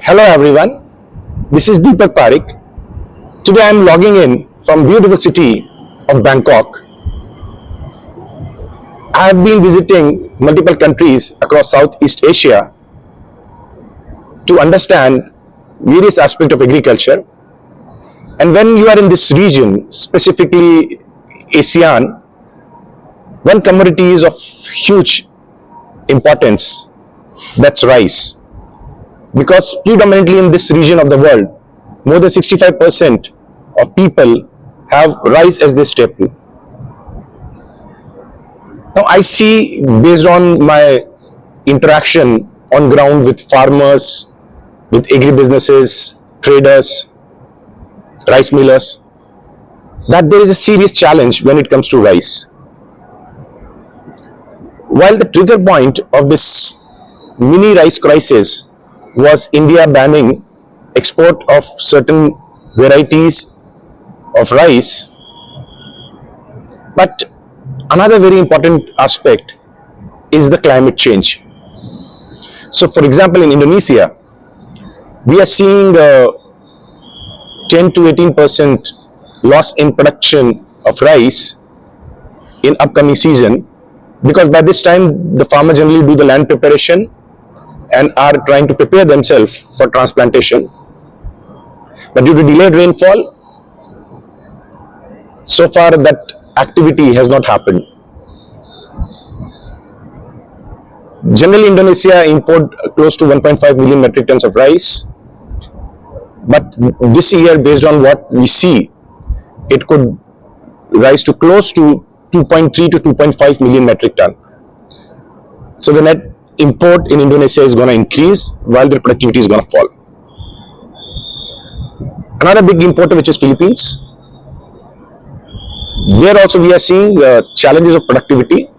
Hello everyone, this is Deepak Parik. Today I am logging in from beautiful city of Bangkok. I have been visiting multiple countries across Southeast Asia to understand various aspects of agriculture. And when you are in this region, specifically ASEAN, one commodity is of huge importance, that's rice. Because predominantly in this region of the world, more than 65% of people have rice as their staple. Now I see, based on my interaction on ground with farmers, with agribusinesses, traders, rice millers, that there is a serious challenge when it comes to rice. While the trigger point of this mini rice crisis was India banning export of certain varieties of rice, but another very important aspect is the climate change. So for example, in Indonesia, we are seeing 10 to 18% loss in production of rice in upcoming season, because by this time the farmers generally do the land preparation and are trying to prepare themselves for transplantation. But due to delayed rainfall, so far that activity has not happened. Generally, Indonesia import close to 1.5 million metric tons of rice. But this year, based on what we see, it could rise to close to 2.3 to 2.5 million metric ton. So the net import in Indonesia is going to increase while their productivity is going to fall. Another big importer, which is Philippines, there also we are seeing challenges of productivity,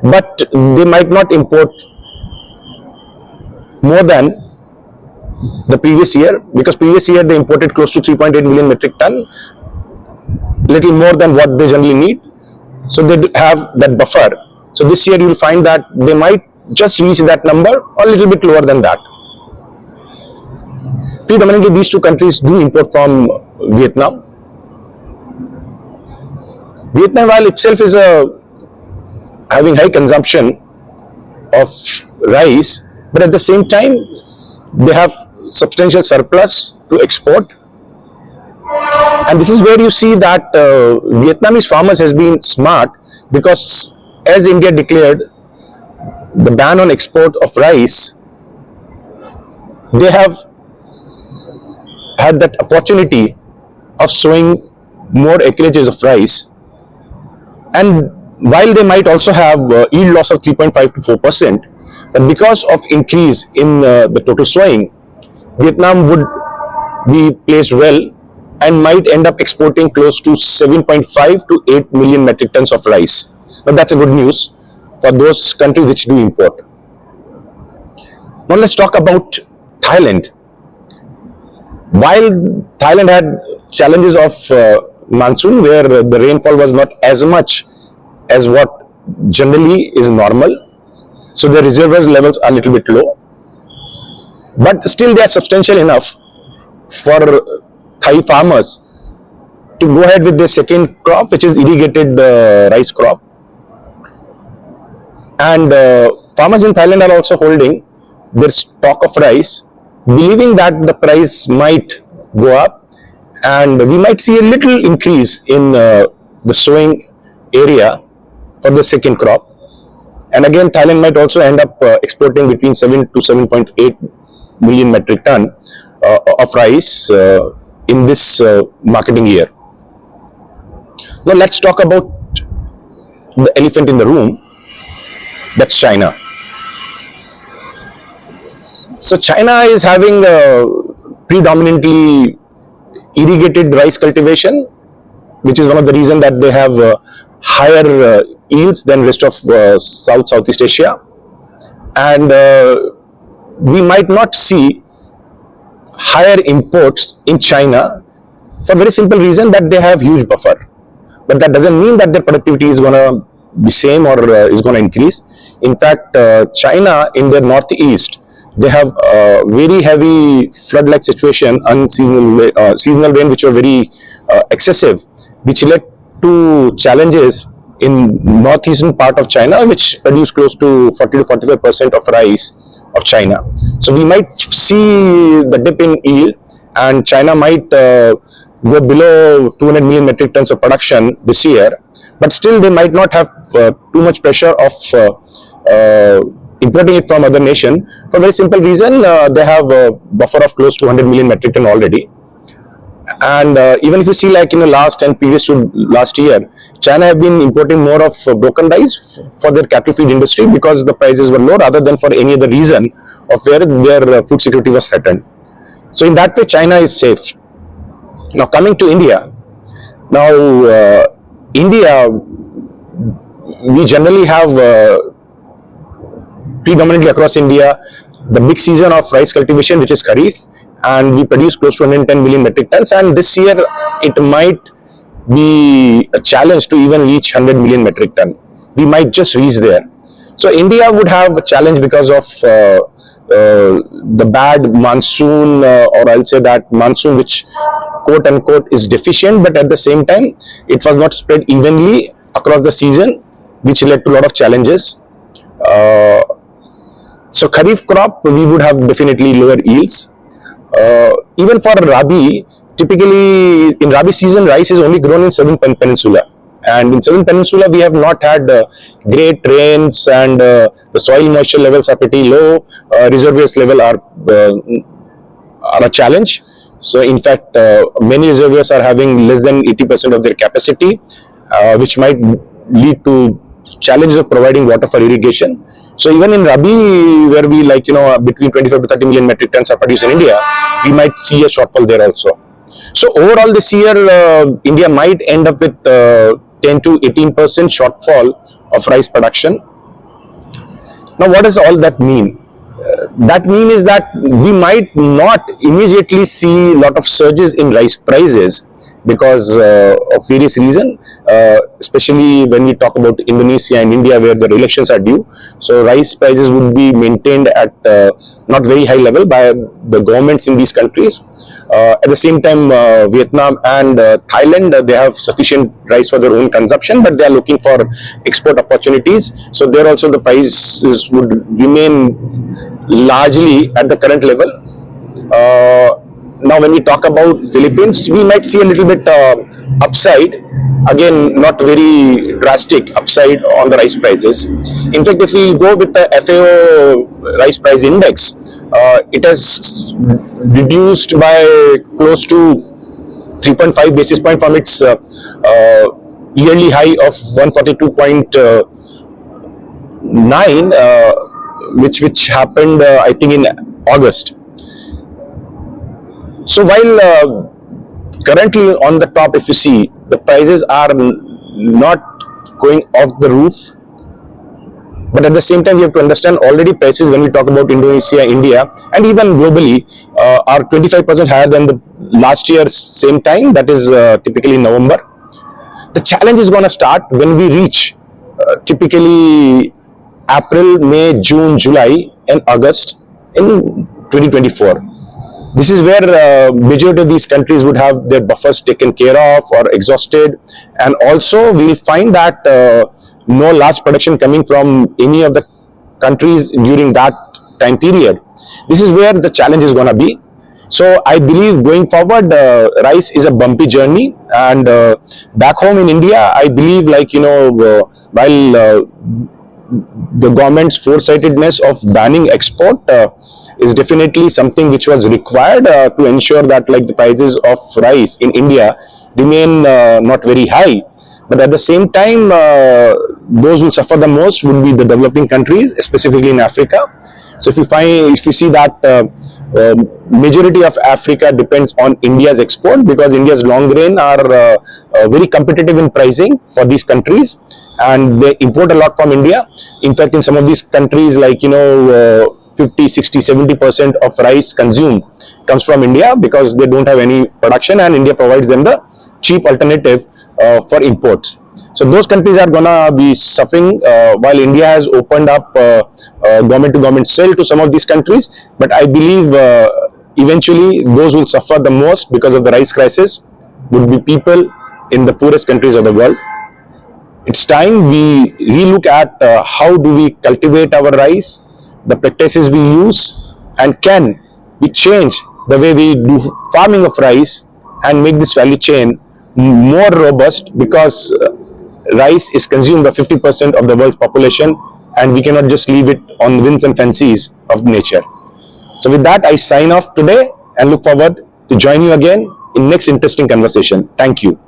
but they might not import more than the previous year, because previous year they imported close to 3.8 million metric ton, little more than what they generally need. So they have that buffer. So this year you will find that they might just reach that number or a little bit lower than that. Predominantly these two countries do import from Vietnam. Vietnam, while itself is having high consumption of rice, but at the same time they have substantial surplus to export. And this is where you see that Vietnamese farmers has been smart, because as India declared the ban on export of rice, they have had that opportunity of sowing more acreages of rice. And while they might also have yield loss of 3.5 to 4%, but because of increase in the total sowing, Vietnam would be placed well and might end up exporting close to 7.5 to 8 million metric tons of rice. But that's a good news for those countries which do import. Now let's talk about Thailand. While Thailand had challenges of monsoon, where the rainfall was not as much as what generally is normal, so the reservoir levels are a little bit low, but still they are substantial enough for Thai farmers to go ahead with their second crop, which is irrigated rice crop. And farmers in Thailand are also holding their stock of rice, believing that the price might go up and we might see a little increase in the sowing area for the second crop. And again, Thailand might also end up exporting between 7 to 7.8 million metric ton of rice in this marketing year. Now let's talk about the elephant in the room, that's China. So China is having predominantly irrigated rice cultivation, which is one of the reasons that they have higher yields than rest of Southeast Asia. And we might not see higher imports in China for a very simple reason that they have huge buffer. But that doesn't mean that their productivity is going to be same or is going to increase. In fact, China in their northeast, they have very heavy flood-like situation, seasonal rain which were very excessive, which led to challenges in northeastern part of China, which produce close to 40 to 45% of rice of China. So we might see the dip in yield, and China might go below 200 million metric tons of production this year, but still they might not have too much pressure of importing it from other nation, for a very simple reason. They have a buffer of close to 100 million metric ton already. And even if you see, like in the last and previous to last year, China have been importing more of broken rice for their cattle feed industry because the prices were low, rather than for any other reason of where their food security was threatened. So in that way, China is safe. Now coming to India, now India, we generally have predominantly across India the big season of rice cultivation, which is Kharif, and we produce close to 110 million metric tons, and this year it might be a challenge to even reach 100 million metric ton. We might just reach there. So India would have a challenge because of the bad monsoon, or I'll say that monsoon which quote unquote is deficient, but at the same time it was not spread evenly across the season, which led to a lot of challenges. So Kharif crop, we would have definitely lower yields. Even for Rabi, typically in Rabi season, rice is only grown in Southern Peninsula. And in Southern Peninsula, we have not had great rains, and the soil moisture levels are pretty low. Reservoirs level are a challenge. So in fact, many reservoirs are having less than 80% of their capacity, which might lead to challenges of providing water for irrigation. So even in Rabi, where we between 25 to 30 million metric tons are produced in India, we might see a shortfall there also. So overall this year, India might end up with 10 to 18% shortfall of rice production. Now what does all that mean? That mean is that we might not immediately see a lot of surges in rice prices because of various reasons, especially when we talk about Indonesia and India, where the elections are due. So rice prices would be maintained at not very high level by the governments in these countries. At the same time, Vietnam and Thailand, they have sufficient rice for their own consumption, but they are looking for export opportunities. So there also the prices would remain largely at the current level. Now when we talk about Philippines, we might see a little bit upside, again not very drastic upside on the rice prices. In fact, if we go with the FAO rice price index, it has reduced by close to 3.5 basis point from its yearly high of 142.9, which happened I think in August. So while currently on the top, if you see, the prices are not going off the roof, but at the same time, you have to understand already prices, when we talk about Indonesia, India, and even globally, are 25% higher than the last year's same time, that is typically in November. The challenge is going to start when we reach typically April, May, June, July, and August in 2024. This is where majority of these countries would have their buffers taken care of or exhausted, and also we will find that no large production coming from any of the countries during that time period. This is where the challenge is going to be. So I believe going forward, rice is a bumpy journey, and back home in India, I believe, while the government's foresightedness of banning export is definitely something which was required to ensure that the prices of rice in India remain not very high. But at the same time, those who suffer the most would be the developing countries, specifically in Africa. So if you see that majority of Africa depends on India's export, because India's long grain are very competitive in pricing for these countries, and they import a lot from India. In fact, in some of these countries, 50, 60, 70% of rice consumed comes from India, because they don't have any production and India provides them the cheap alternative for imports. So those countries are gonna be suffering while India has opened up government-to-government sale to some of these countries. But I believe eventually those who will suffer the most because of the rice crisis would be people in the poorest countries of the world. It's time we relook at how do we cultivate our rice, the practices we use, and can we change the way we do farming of rice and make this value chain more robust, because rice is consumed by 50% of the world's population, and we cannot just leave it on the whims and fancies of nature. So with that, I sign off today and look forward to join you again in next interesting conversation. Thank you.